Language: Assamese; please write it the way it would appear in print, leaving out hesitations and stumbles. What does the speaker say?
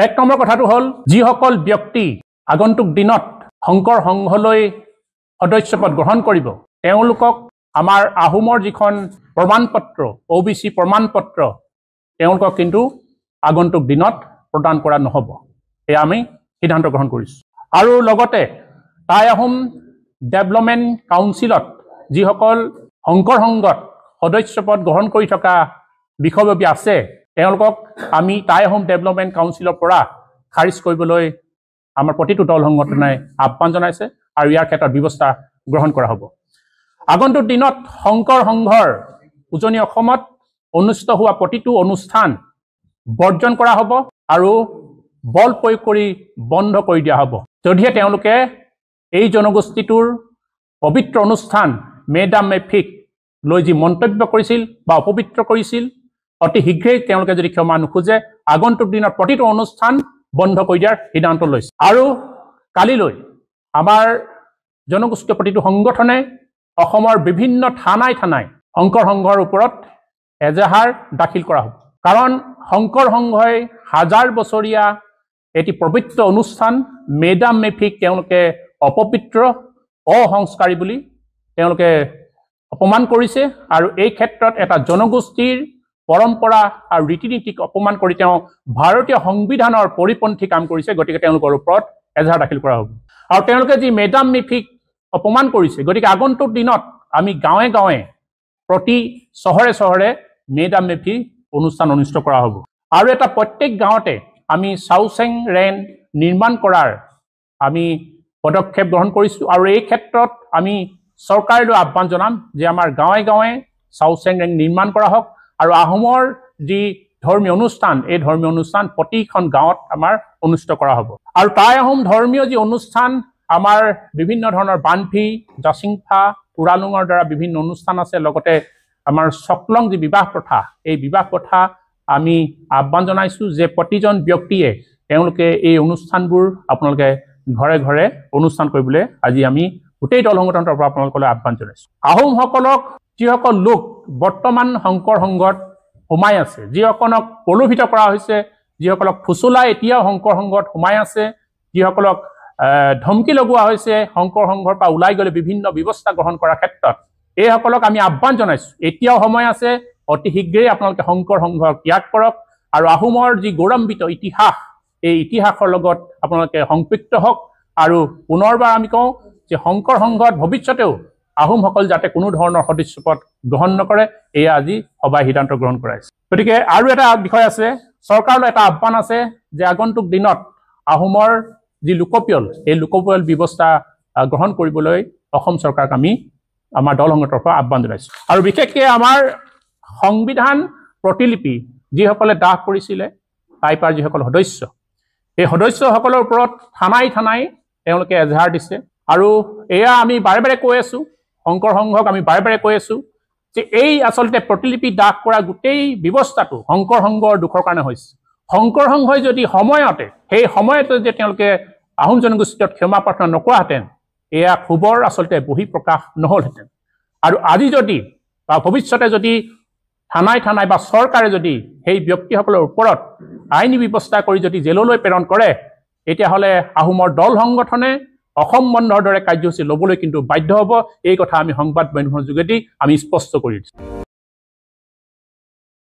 এক নম্বৰ কথাটো হ'ল যিসকল ব্যক্তি আগন্তুক দিনত শংকৰ সংঘলৈ সদস্যপদ গ্ৰহণ কৰিব তেওঁলোকক আমাৰ আহোমৰ যিখন প্ৰমাণপত্ৰ OBC প্ৰমাণপত্ৰ তেওঁলোকক কিন্তু আগন্তুক দিনত প্ৰদান কৰা নহ'ব এয়া আমি সিদ্ধান্ত গ্ৰহণ কৰিছো আৰু লগতে টাই আহোম ডেভেলপমেণ্ট কাউন্সিলত যিসকল শংকৰ সংঘত সদস্যপদ গ্ৰহণ কৰি থকা বিষয়ববী আছে তেওঁলোকক আমি টাই আহোম ডেভেলপমেণ্ট কাউন্সিলৰ পৰা খাৰিজ কৰিবলৈ আমাৰ প্ৰতিটো দল সংগঠনে আহ্বান জনাইছে আৰু ইয়াৰ ক্ষেত্ৰত ব্যৱস্থা গ্ৰহণ কৰা হ'ব আগন্তুক দিনত শংকৰ সংঘৰ উজনি অসমত অনুষ্ঠিত হোৱা প্ৰতিটো অনুষ্ঠান বৰ্জন কৰা হ'ব আৰু বল প্ৰয়োগ কৰি বন্ধ কৰি দিয়া হ'ব যদিহে তেওঁলোকে এই জনগোষ্ঠীটোৰ পবিত্ৰ অনুষ্ঠান মেডাম মেফিক লৈ যি মন্তব্য কৰিছিল বা অপবিত্ৰ কৰিছিল অতি শীঘ্ৰেই তেওঁলোকে যদি ক্ষমা নোখোজে আগন্তুক দিনত প্ৰতিটো অনুষ্ঠান বন্ধ কৰি দিয়াৰ সিদ্ধান্ত লৈছে আৰু কালিলৈ আমাৰ জনগোষ্ঠীয় প্ৰতিটো সংগঠনে অসমৰ বিভিন্ন থানাই শংকৰ সংঘৰ ওপৰত এজাহাৰ দাখিল কৰা হ'ব কাৰণ শংকৰ সংঘই হাজাৰ বছৰীয়া এটি পবিত্ৰ অনুষ্ঠান মেডাম মেফিক তেওঁলোকে অপবিত্ৰ অসংস্কাৰী বুলি তেওঁলোকে অপমান কৰিছে আৰু এই ক্ষেত্ৰত এটা জনগোষ্ঠীৰ পৰম্পৰা আৰু ৰীতি নীতিক অপমান কৰি তেওঁ ভাৰতীয় সংবিধানৰ পৰিপন্থী কাম কৰিছে গতিকে তেওঁলোকৰ ওপৰত এজাহাৰ দাখিল কৰা হ'ব আৰু তেওঁলোকে যি মেডাম মেফিক অপমান কৰিছে গতিকে আগন্তুক দিনত আমি গাঁৱে গাঁৱে প্ৰতি চহৰে মেডাম মেফি অনুষ্ঠান অনুষ্ঠিত কৰা হ'ব আৰু এটা প্ৰত্যেক গাঁৱতে আমি চাউচেং ৰেন নিৰ্মাণ কৰাৰ আমি পদক্ষেপ গ্ৰহণ কৰিছোঁ আৰু এই ক্ষেত্ৰত আমি চৰকাৰলৈ আহ্বান জনাম যে আমাৰ গাঁৱে গাঁৱে চাউচেং ৰেন নিৰ্মাণ কৰা হওক আৰু আহোমৰ যি ধৰ্মীয় অনুষ্ঠান এই ধৰ্মীয় অনুষ্ঠান প্ৰতিখন গাঁৱত আমাৰ অনুষ্ঠিত কৰা হ'ব আৰু টাই আহোম ধৰ্মীয় যি অনুষ্ঠান আমাৰ বিভিন্ন ধৰণৰ বানফি জাচিংফা পুৰালুঙৰ দ্বাৰা বিভিন্ন অনুষ্ঠান আছে লগতে আমাৰ চকলং যি বিবাহ প্ৰথা এই বিবাহ প্ৰথা আমি আহ্বান জনাইছোঁ যে প্ৰতিজন ব্যক্তিয়ে তেওঁলোকে এই অনুষ্ঠানবোৰ আপোনালোকে ঘৰে ঘৰে অনুষ্ঠান কৰিবলৈ আজি আমি গোটেই দল সংগঠনৰ পৰা আপোনালোকলৈ আহ্বান জনাইছোঁ আহোমসকলক যিসকল লোক বৰ্তমান শংকৰ সংঘত সোমাই আছে যিসকলক প্ৰলোভিত কৰা হৈছে যিসকলক ফুচুলাই এতিয়াও শংকৰ সংঘত সোমাই আছে যিসকলক ধমকি লগোৱা হৈছে শংকৰ সংঘৰ পৰা ওলাই গ'লে বিভিন্ন ব্যৱস্থা গ্ৰহণ কৰাৰ ক্ষেত্ৰত এইসকলক আমি আহ্বান জনাইছোঁ এতিয়াও সময় আছে অতি শীঘ্ৰেই আপোনালোকে শংকৰ সংঘক ত্যাগ কৰক আৰু আহোমৰ যি গৌৰৱান্বিত ইতিহাস এই ইতিহাসৰ লগত আপোনালোকে সংপৃক্ত হওক আৰু পুনৰবাৰ আমি কওঁ যে শংকৰ সংঘত ভৱিষ্যতেও আহোমসকল যাতে কোনো ধৰণৰ সদস্যপদ গ্ৰহণ নকৰে এয়া আজি সভাই সিদ্ধান্ত গ্ৰহণ কৰাইছে গতিকে আৰু এটা বিষয় আছে চৰকাৰলৈ এটা আহ্বান আছে যে আগন্তুক দিনত আহোমৰ যি লোকপিয়ল এই লোকপিয়ল ব্যৱস্থা গ্ৰহণ কৰিবলৈ অসম চৰকাৰক আমি আমাৰ দল সংগঠনৰ পৰা আহ্বান জনাইছোঁ আৰু বিশেষকৈ আমাৰ সংবিধান প্ৰতিলিপি যিসকলে দাহ কৰিছিলে টাইপাৰ যিসকল সদস্য এই সদস্যসকলৰ ওপৰত থানাই তেওঁলোকে এজাহাৰ দিছে আৰু এয়া আমি বাৰে বাৰে কৈ আছোঁ শংকৰ সংঘক আমি বাৰে বাৰে কৈ আছোঁ যে এই আচলতে প্ৰতিলিপি দাহ কৰা গোটেই ব্যৱস্থাটো শংকৰ সংঘৰ দুখৰ কাৰণে হৈছে শংকৰ সংঘই যদি সময়তে সেই সময়তে যে তেওঁলোকে আহোম জনগোষ্ঠীত ক্ষমা প্ৰাৰ্থনা নকৰাহেঁতেন এয়া খুবৰ আচলতে বহি প্ৰকাশ নহ'লহেঁতেন আৰু আজি যদি বা ভৱিষ্যতে যদি থানাই বা চৰকাৰে যদি সেই ব্যক্তিসকলৰ ওপৰত আইনী ব্যৱস্থা কৰি যদি জেললৈ প্ৰেৰণ কৰে তেতিয়াহ'লে আহোমৰ দল সংগঠনে অসম বন্ধৰ দৰে কাৰ্যসূচী ল'বলৈ কিন্তু বাধ্য হ'ব এই কথা আমি সংবাদ মাধ্যমৰ যোগেদি আমি স্পষ্ট কৰি দিছোঁ